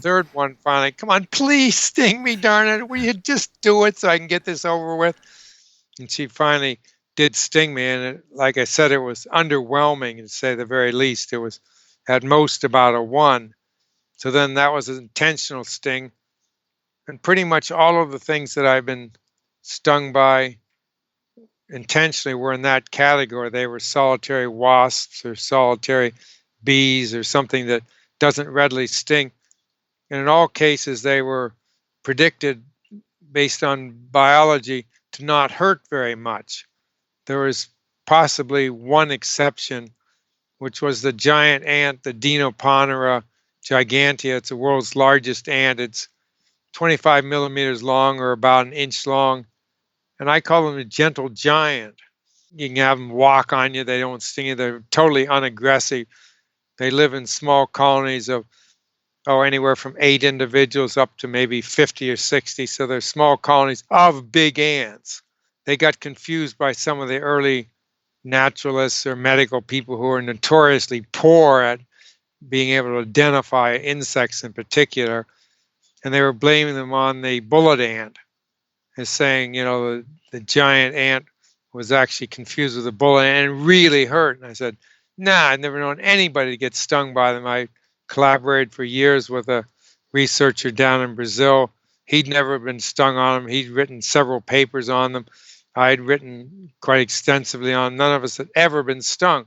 Third one finally, come on, please sting me, darn it. Will you just do it so I can get this over with? And she finally did sting me. And like I said, it was underwhelming, to say the very least. It was at most about a 1. So then that was an intentional sting. And pretty much all of the things that I've been stung by intentionally were in that category. They were solitary wasps or solitary bees or something that doesn't readily sting. And in all cases, they were predicted based on biology to not hurt very much. There was possibly one exception, which was the giant ant, the Dinoponera gigantea. It's the world's largest ant. It's 25 millimeters long or about an inch long. And I call them a gentle giant. You can have them walk on you. They don't sting you. They're totally unaggressive. They live in small colonies of, anywhere from 8 individuals up to maybe 50 or 60. So they're small colonies of big ants. They got confused by some of the early naturalists or medical people who are notoriously poor at being able to identify insects in particular. And they were blaming them on the bullet ant, as saying, the giant ant was actually confused with a bullet and it really hurt. And I said, nah, I've never known anybody to get stung by them. I collaborated for years with a researcher down in Brazil. He'd never been stung on them. He'd written several papers on them. I'd written quite extensively on them. None of us had ever been stung.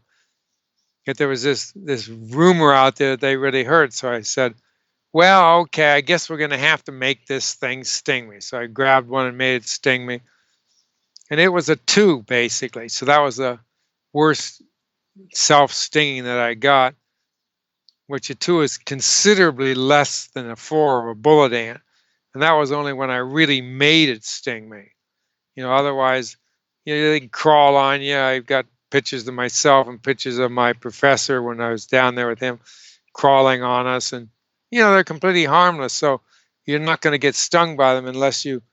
Yet there was this rumor out there that they really hurt. So I said, well, okay, I guess we're going to have to make this thing sting me. So I grabbed one and made it sting me. And it was a 2, basically. So that was the worst self-stinging that I got, which a 2 is considerably less than a 4 of a bullet ant. And that was only when I really made it sting me. Otherwise, they can crawl on you. I've got pictures of myself and pictures of my professor when I was down there with him crawling on us. And they're completely harmless. So you're not going to get stung by them unless you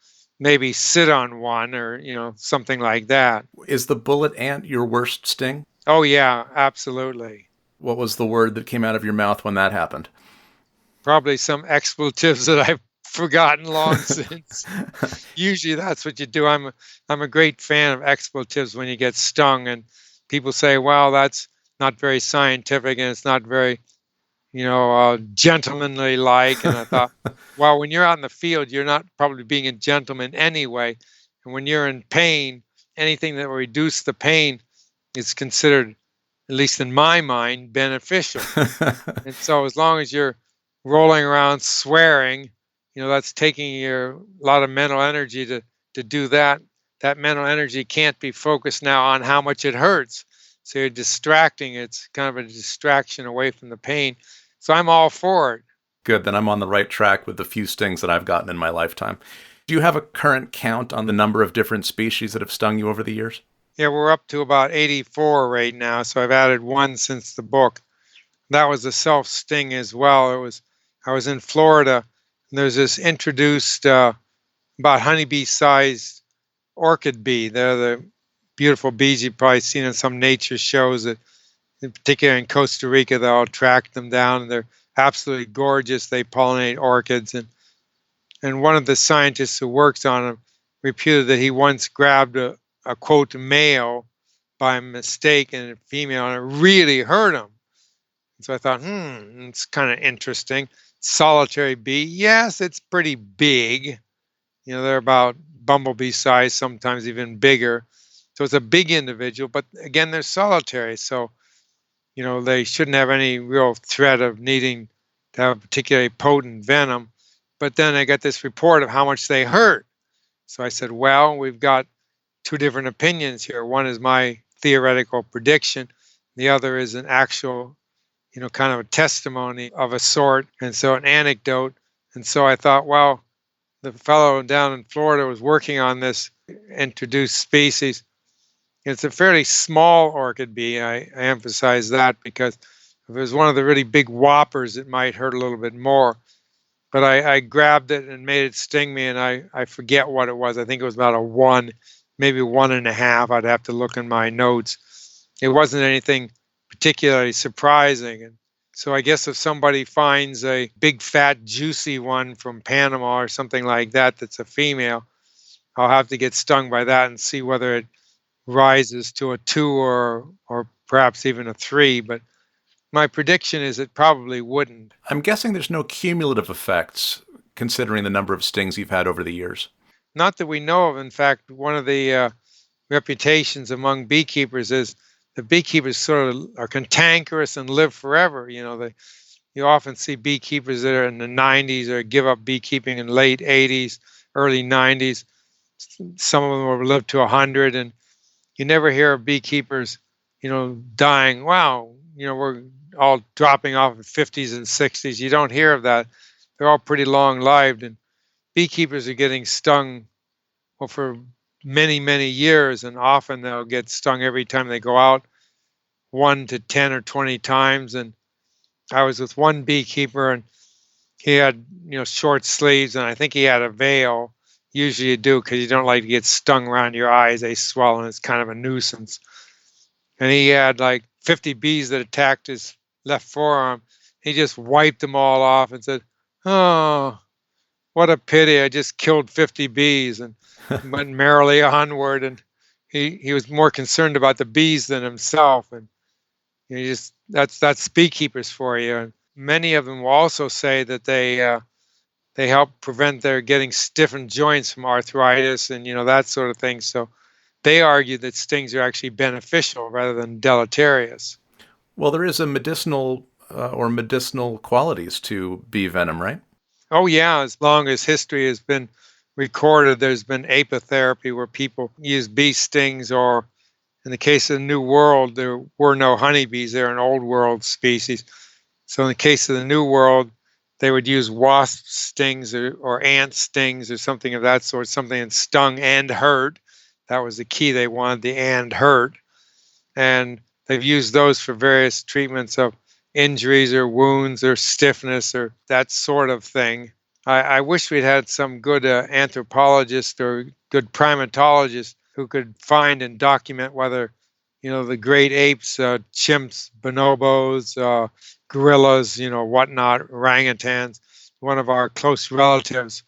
maybe sit on one or, something like that. Is the bullet ant your worst sting? Oh, yeah, absolutely. What was the word that came out of your mouth when that happened? Probably some expletives that I've forgotten long since. Usually that's what you do. I'm a great fan of expletives when you get stung. And people say, well, that's not very scientific and it's not very gentlemanly like. And I thought, well, when you're out in the field, you're not probably being a gentleman anyway. And when you're in pain anything that will reduce the pain is considered, at least in my mind, beneficial. And so as long as you're rolling around swearing, that's taking a lot of mental energy to do that. That mental energy can't be focused now on how much it hurts. So you're distracting. It's kind of a distraction away from the pain. So I'm all for it. Good, then I'm on the right track with the few stings that I've gotten in my lifetime. Do you have a current count on the number of different species that have stung you over the years? Yeah, we're up to about 84 right now. So I've added one since the book. That was a self-sting as well. I was in Florida, and there's this introduced about honeybee-sized orchid bee. They're the beautiful bees you've probably seen in some nature shows. That, in particular in Costa Rica, they'll track them down, and they're absolutely gorgeous. They pollinate orchids, and one of the scientists who works on them reputed that he once grabbed a quote male by mistake and a female, and it really hurt him. And so I thought, it's kind of interesting. Solitary bee, yes, it's pretty big. They're about bumblebee size, sometimes even bigger. So it's a big individual, but again, they're solitary. So, they shouldn't have any real threat of needing to have a particularly potent venom. But then I got this report of how much they hurt. So I said, well, we've got two different opinions here. One is my theoretical prediction. The other is an actual, kind of a testimony of a sort. And so an anecdote. And so I thought, well, the fellow down in Florida was working on this introduced species. It's a fairly small orchid bee. I emphasize that because if it was one of the really big whoppers, it might hurt a little bit more. But I grabbed it and made it sting me, and I forget what it was. I think it was about a 1, maybe 1.5. I'd have to look in my notes. It wasn't anything particularly surprising. And so I guess if somebody finds a big, fat, juicy one from Panama or something like that that's a female, I'll have to get stung by that and see whether it rises to a 2 or perhaps even a 3. But my prediction is it probably wouldn't. I'm guessing there's no cumulative effects considering the number of stings you've had over the years. Not that we know of. In fact, one of the reputations among beekeepers is the beekeepers sort of are cantankerous and live forever. You often see beekeepers that are in the 90s or give up beekeeping in late 80s, early 90s. Some of them will live to 100, and you never hear of beekeepers, dying. Wow, we're all dropping off in 50s and 60s. You don't hear of that. They're all pretty long-lived, and beekeepers are getting stung for many, many years, and often they'll get stung every time they go out, 1 to 10 or 20 times. And I was with one beekeeper, and he had short sleeves, and I think he had a veil. Usually you do, because you don't like to get stung around your eyes. They swell, and it's kind of a nuisance. And he had like 50 bees that attacked his left forearm. He just wiped them all off and said, "Oh, what a pity. I just killed 50 bees," and went merrily onward. And he was more concerned about the bees than himself. And that's beekeepers for you. And many of them will also say that they help prevent their getting stiffened joints from arthritis and that sort of thing. So they argue that stings are actually beneficial rather than deleterious. Well, there is a medicinal or medicinal qualities to bee venom, right? Oh, yeah. As long as history has been recorded, there's been apitherapy where people use bee stings, or in the case of the New World, there were no honeybees. They're an old world species. So in the case of the New World, they would use wasp stings or ant stings or something of that sort, something that stung and hurt. That was the key. They wanted the and hurt. And they've used those for various treatments of injuries or wounds or stiffness or that sort of thing. I wish we'd had some good anthropologist or good primatologist who could find and document whether, the great apes, chimps, bonobos, gorillas, whatnot, orangutans, one of our close relatives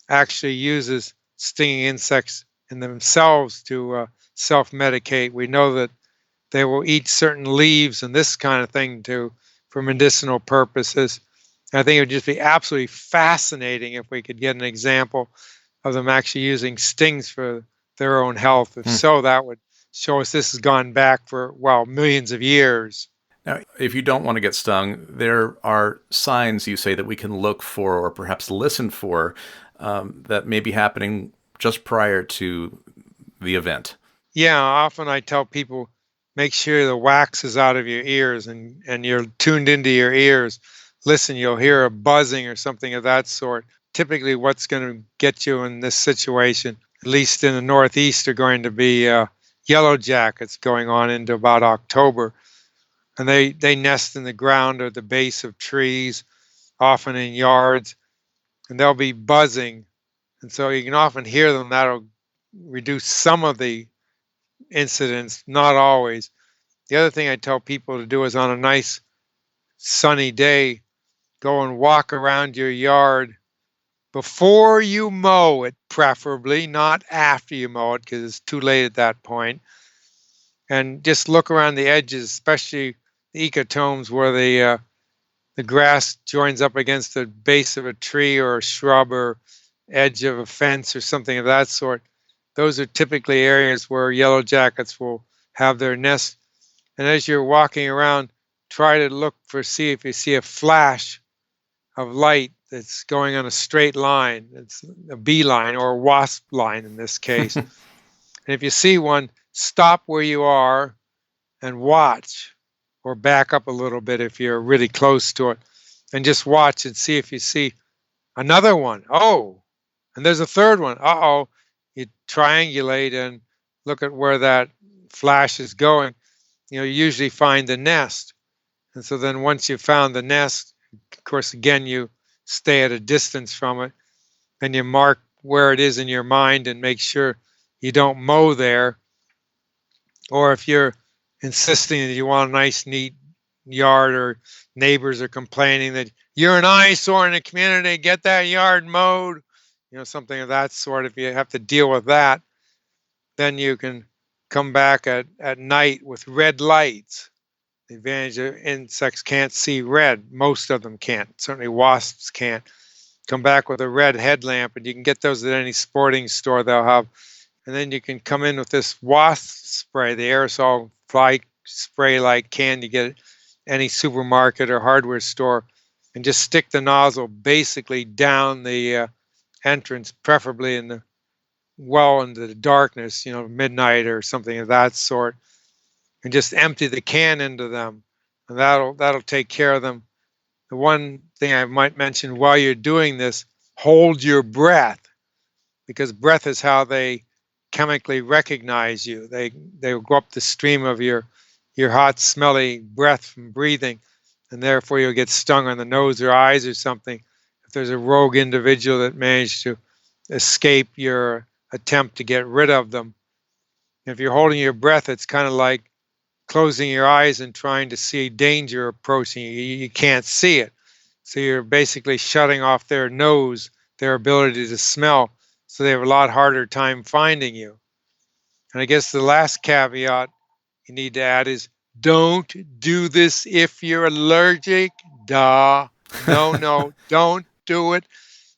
actually uses stinging insects in themselves to self-medicate. We know that they will eat certain leaves and this kind of thing for medicinal purposes. I think it would just be absolutely fascinating if we could get an example of them actually using stings for their own health. If Hmm. so, that would show us this has gone back for, well, millions of years. Now, if you don't want to get stung, there are signs you say that we can look for or perhaps listen for that may be happening just prior to the event. Yeah, often I tell people make sure the wax is out of your ears and you're tuned into your ears. Listen, you'll hear a buzzing or something of that sort. Typically, what's going to get you in this situation, at least in the Northeast, are going to be yellow jackets going on into about October. And they nest in the ground or the base of trees, often in yards, and they'll be buzzing. And so you can often hear them. That'll reduce some of the incidents, not always. The other thing I tell people to do is on a nice sunny day, go and walk around your yard before you mow it, preferably, not after you mow it because it's too late at that point. And just look around the edges, especially the ecotomes where the grass joins up against the base of a tree or a shrub or edge of a fence or something of that sort. Those are typically areas where yellow jackets will have their nest. And as you're walking around, try to look for, see if you see a flash of light that's going on a straight line. It's a bee line or a wasp line in this case. And if you see one, stop where you are and watch, or back up a little bit if you're really close to it, and just watch and see if you see another one. Oh, and there's a third one. Uh-oh. You triangulate and look at where that flash is going. You usually find the nest. And so then once you've found the nest, of course, again, you stay at a distance from it and you mark where it is in your mind and make sure you don't mow there. Or if you're insisting that you want a nice, neat yard, or neighbors are complaining that you're an eyesore in the community, get that yard mowed, something of that sort. If you have to deal with that, then you can come back at night with red lights. The advantage of insects can't see red. Most of them can't. Certainly wasps can't. Come back with a red headlamp, and you can get those at any sporting store they'll have. And then you can come in with this wasp spray, the aerosol fly spray like can you get at any supermarket or hardware store, and just stick the nozzle basically down the entrance, preferably into the darkness, midnight or something of that sort, and just empty the can into them, and that'll take care of them. The one thing I might mention while you're doing this, hold your breath, because breath is how they chemically recognize you. They will go up the stream of your hot, smelly breath from breathing, and therefore you'll get stung on the nose or eyes or something if there's a rogue individual that managed to escape your attempt to get rid of them. If you're holding your breath, it's kind of like closing your eyes and trying to see danger approaching you. You can't see it. So you're basically shutting off their nose, their ability to smell, so they have a lot harder time finding you. And I guess the last caveat you need to add is don't do this if you're allergic. Duh. No, don't do it.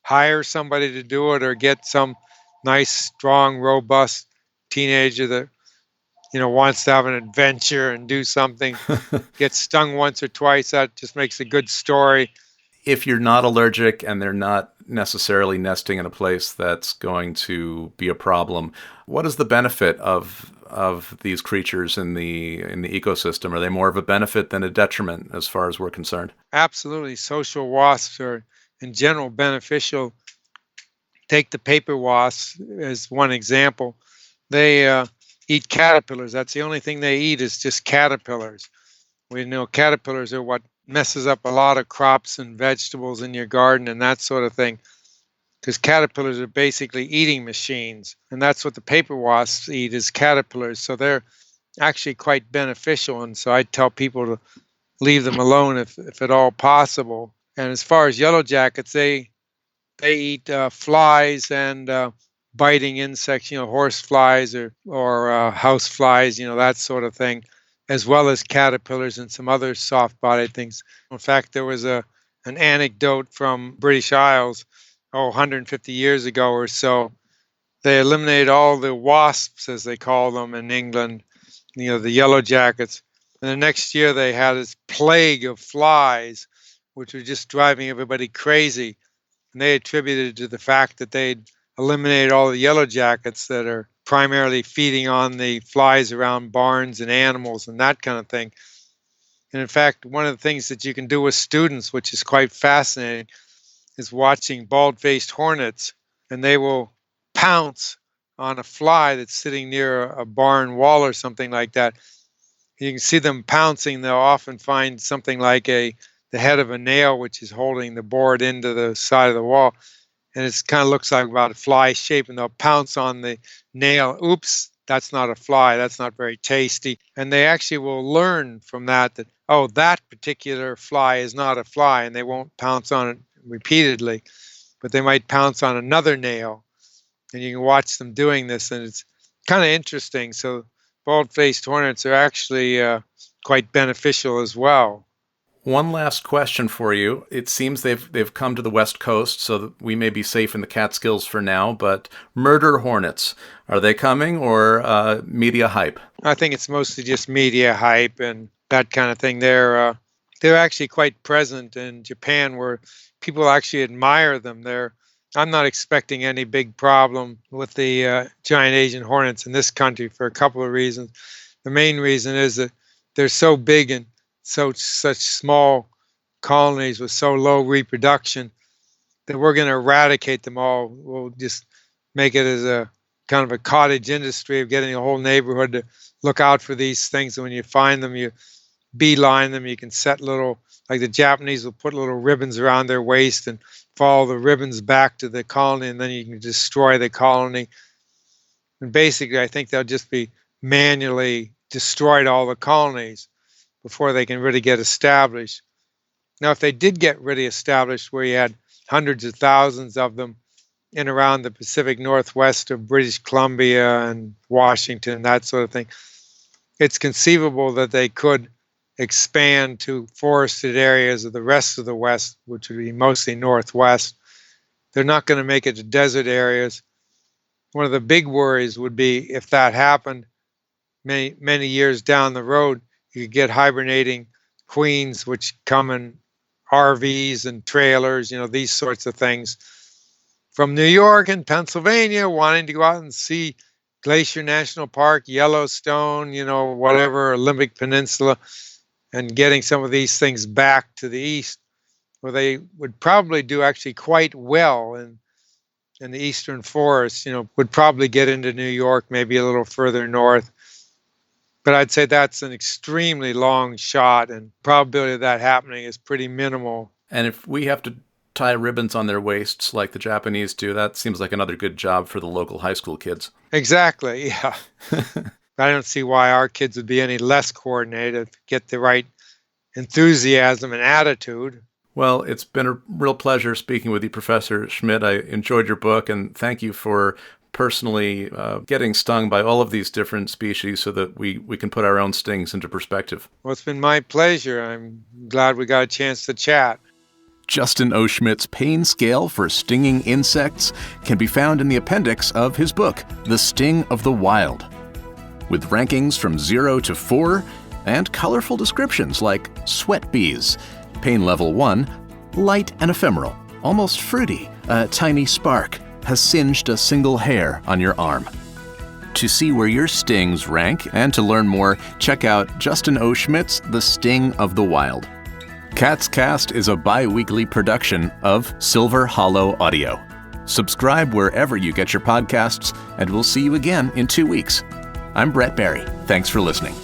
Hire somebody to do it, or get some nice, strong, robust teenager that wants to have an adventure and do something. Get stung once or twice, that just makes a good story. If you're not allergic and they're not necessarily nesting in a place that's going to be a problem, what is the benefit of these creatures in the ecosystem? Are they more of a benefit than a detriment as far as we're concerned? Absolutely. Social wasps are in general beneficial. Take the paper wasps as one example. They eat caterpillars. That's the only thing they eat, is just caterpillars. We know caterpillars are what messes up a lot of crops and vegetables in your garden and that sort of thing, because caterpillars are basically eating machines, and that's what the paper wasps eat, is caterpillars. So they're actually quite beneficial, and so I tell people to leave them alone if at all possible. And as far as yellow jackets, they eat flies and biting insects, horse flies or house flies, that sort of thing, as well as caterpillars and some other soft-bodied things. In fact, there was an anecdote from British Isles, 150 years ago or so, They eliminated all the wasps, as they call them in England, the yellow jackets. And the next year they had this plague of flies, which was just driving everybody crazy. And they attributed it to the fact that they'd eliminated all the yellow jackets that are primarily feeding on the flies around barns and animals and that kind of thing. And in fact, one of the things that you can do with students, which is quite fascinating, is watching bald-faced hornets, and they will pounce on a fly that's sitting near a barn wall or something like that. You can see them pouncing. They'll often find something like the head of a nail, which is holding the board into the side of the wall. And it kind of looks like about a fly shape, and they'll pounce on the nail. Oops, that's not a fly. That's not very tasty. And they actually will learn from that, oh, that particular fly is not a fly, and they won't pounce on it repeatedly, but they might pounce on another nail. And you can watch them doing this, and it's kind of interesting. So bald-faced hornets are actually quite beneficial as well. One last question for you. It seems they've come to the West Coast, so that we may be safe in the Catskills for now, but murder hornets, are they coming, or media hype? I think it's mostly just media hype and that kind of thing. They're actually quite present in Japan, where people actually admire them. I'm not expecting any big problem with the giant Asian hornets in this country for a couple of reasons. The main reason is that they're so big and such small colonies with so low reproduction that we're going to eradicate them all. We'll just make it as a kind of a cottage industry of getting a whole neighborhood to look out for these things. And when you find them, you beeline them. You can set like the Japanese will put little ribbons around their waist and follow the ribbons back to the colony, and then you can destroy the colony. And basically, I think they'll just be manually destroyed, all the colonies, before they can really get established. Now, if they did get really established, where you had hundreds of thousands of them in around the Pacific Northwest of British Columbia and Washington, that sort of thing, it's conceivable that they could expand to forested areas of the rest of the West, which would be mostly Northwest. They're not going to make it to desert areas. One of the big worries would be if that happened many years down the road, you could get hibernating queens, which come in RVs and trailers, these sorts of things, from New York and Pennsylvania, wanting to go out and see Glacier National Park, Yellowstone, whatever, Olympic Peninsula, and getting some of these things back to the east, where they would probably do actually quite well in the eastern forests, would probably get into New York, maybe a little further north. But I'd say that's an extremely long shot, and probability of that happening is pretty minimal. And if we have to tie ribbons on their waists like the Japanese do, that seems like another good job for the local high school kids. Exactly, yeah. I don't see why our kids would be any less coordinated, get the right enthusiasm and attitude. Well, it's been a real pleasure speaking with you, Professor Schmidt. I enjoyed your book, and thank you for personally getting stung by all of these different species so that we can put our own stings into perspective. Well, it's been my pleasure. I'm glad we got a chance to chat. Justin O. Schmidt's pain scale for stinging insects can be found in the appendix of his book, The Sting of the Wild, with rankings from 0 to 4 and colorful descriptions like sweat bees, pain level 1, light and ephemeral, almost fruity, a tiny spark has singed a single hair on your arm. To see where your stings rank and to learn more, check out Justin O. Schmidt's The Sting of the Wild. Cats Cast is a bi-weekly production of Silver Hollow Audio. Subscribe wherever you get your podcasts, and we'll see you again in 2 weeks. I'm Brett Barry. Thanks for listening.